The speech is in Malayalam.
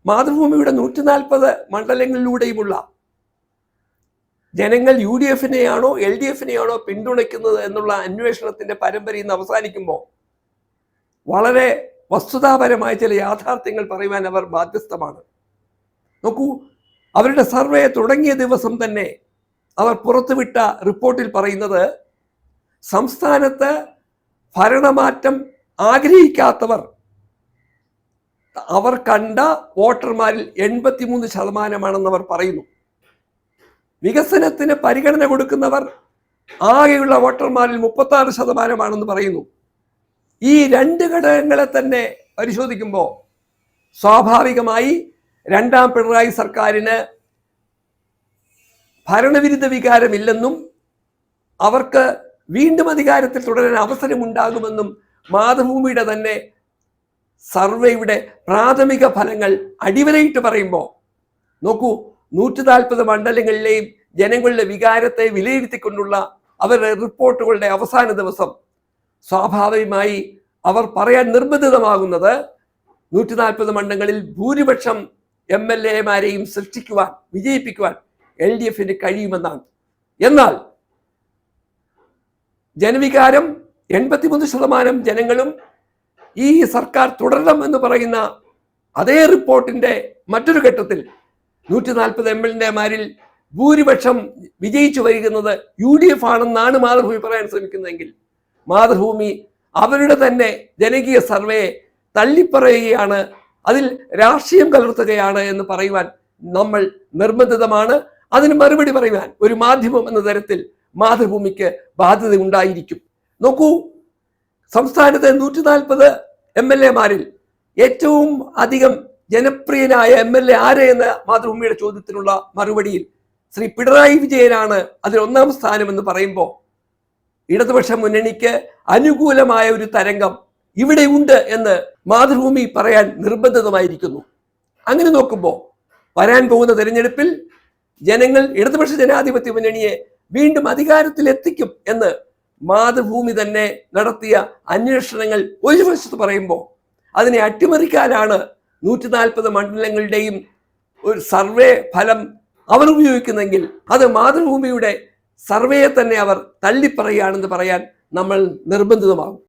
മാതൃഭൂമിയുടെ 140 മണ്ഡലങ്ങളിലൂടെയുമുള്ള ജനങ്ങൾ UDF-നെയാണോ LDF-നെയാണോ പിന്തുണയ്ക്കുന്നത് എന്നുള്ള അന്വേഷണത്തിന്റെ പരമ്പര ഇന്ന് അവസാനിക്കുമ്പോൾ വളരെ വസ്തുതാപരമായ ചില യാഥാർത്ഥ്യങ്ങൾ പറയുവാൻ അവർ ബാധ്യസ്ഥമാണ്. നോക്കൂ, അവരുടെ സർവേ തുടങ്ങിയ ദിവസം തന്നെ അവർ പുറത്തുവിട്ട റിപ്പോർട്ടിൽ പറയുന്നത്, സംസ്ഥാനത്ത് ഭരണമാറ്റം ആഗ്രഹിക്കാത്തവർ അവർ കണ്ട വോട്ടർമാരിൽ 83% അവർ പറയുന്നു. വികസനത്തിന് പരിഗണന കൊടുക്കുന്നവർ ആകെയുള്ള വോട്ടർമാരിൽ 36% പറയുന്നു. ഈ രണ്ട് ഘടകങ്ങളെ തന്നെ പരിശോധിക്കുമ്പോൾ സ്വാഭാവികമായി രണ്ടാം പിണറായി സർക്കാരിന് ഭരണവിരുദ്ധ വികാരമില്ലെന്നും അവർക്ക് വീണ്ടും അധികാരത്തിൽ തുടരാൻ അവസരമുണ്ടാകുമെന്നും മാതൃഭൂമിയുടെ തന്നെ സർവേയുടെ പ്രാഥമിക ഫലങ്ങൾ അടിവരയിട്ട് പറയുമ്പോൾ നോക്കൂ, 140 മണ്ഡലങ്ങളിലെയും ജനങ്ങളുടെ വികാരത്തെ വിലയിരുത്തിക്കൊണ്ടുള്ള അവരുടെ റിപ്പോർട്ടുകളുടെ അവസാന ദിവസം സ്വാഭാവികമായി അവർ പറയാൻ നിർബന്ധിതമാകുന്നത് 140 മണ്ഡലങ്ങളിൽ ഭൂരിപക്ഷം MLA-മാരെയും സൃഷ്ടിക്കുവാൻ, വിജയിപ്പിക്കുവാൻ LDF-ന് കഴിയുമെന്നാണ്. എന്നാൽ ജനവികാരം 83% ജനങ്ങളും ഈ സർക്കാർ തുടരണം എന്ന് പറയുന്ന അതേ റിപ്പോർട്ടിന്റെ മറ്റൊരു ഘട്ടത്തിൽ 140 MLA-മാരിൽ ഭൂരിപക്ഷം വിജയിച്ചു വരികന്നത് UDF ആണെന്നാണ് മാതൃഭൂമി പറയാൻ ശ്രമിക്കുന്നതെങ്കിൽ മാതൃഭൂമി അവരുടെ തന്നെ ജനകീയ സർവേയെ തള്ളിപ്പറയുകയാണ്, അതിൽ രാഷ്ട്രീയം കലർത്തുകയാണ് എന്ന് പറയുവാൻ നമ്മൾ നിർബന്ധിതമാണ്. അതിന് മറുപടി പറയുവാൻ ഒരു മാധ്യമം എന്ന തരത്തിൽ മാതൃഭൂമിക്ക് ബാധ്യത ഉണ്ടായിരിക്കും. നോക്കൂ, സംസ്ഥാനത്തെ 140 MLA-മാരിൽ ഏറ്റവും അധികം ജനപ്രിയനായ MLA ആര് എന്ന മാതൃഭൂമിയുടെ ചോദ്യത്തിനുള്ള മറുപടിയിൽ ശ്രീ പിണറായി വിജയനാണ് അതിൽ 1ാം സ്ഥാനം എന്ന് പറയുമ്പോൾ ഇടതുപക്ഷ മുന്നണിക്ക് അനുകൂലമായ ഒരു തരംഗം ഇവിടെ ഉണ്ട് എന്ന് മാതൃഭൂമി പറയാൻ നിർബന്ധിതമായിരിക്കുന്നു. അങ്ങനെ നോക്കുമ്പോൾ വരാൻ പോകുന്ന തെരഞ്ഞെടുപ്പിൽ ജനങ്ങൾ ഇടതുപക്ഷ ജനാധിപത്യ മുന്നണിയെ വീണ്ടും അധികാരത്തിൽ എത്തിക്കും എന്ന് മാതൃഭൂമി തന്നെ നടത്തിയ അന്വേഷണങ്ങൾ ഒരു വശത്ത് പറയുമ്പോൾ അതിനെ അട്ടിമറിക്കാനാണ് 140 മണ്ഡലങ്ങളുടെയും ഒരു സർവേ ഫലം അവർ ഉപയോഗിക്കുന്നെങ്കിൽ അത് മാതൃഭൂമിയുടെ സർവേയെ തന്നെ അവർ തള്ളിപ്പറയുകയാണെന്ന് പറയാൻ നമ്മൾ നിർബന്ധിതമാകും.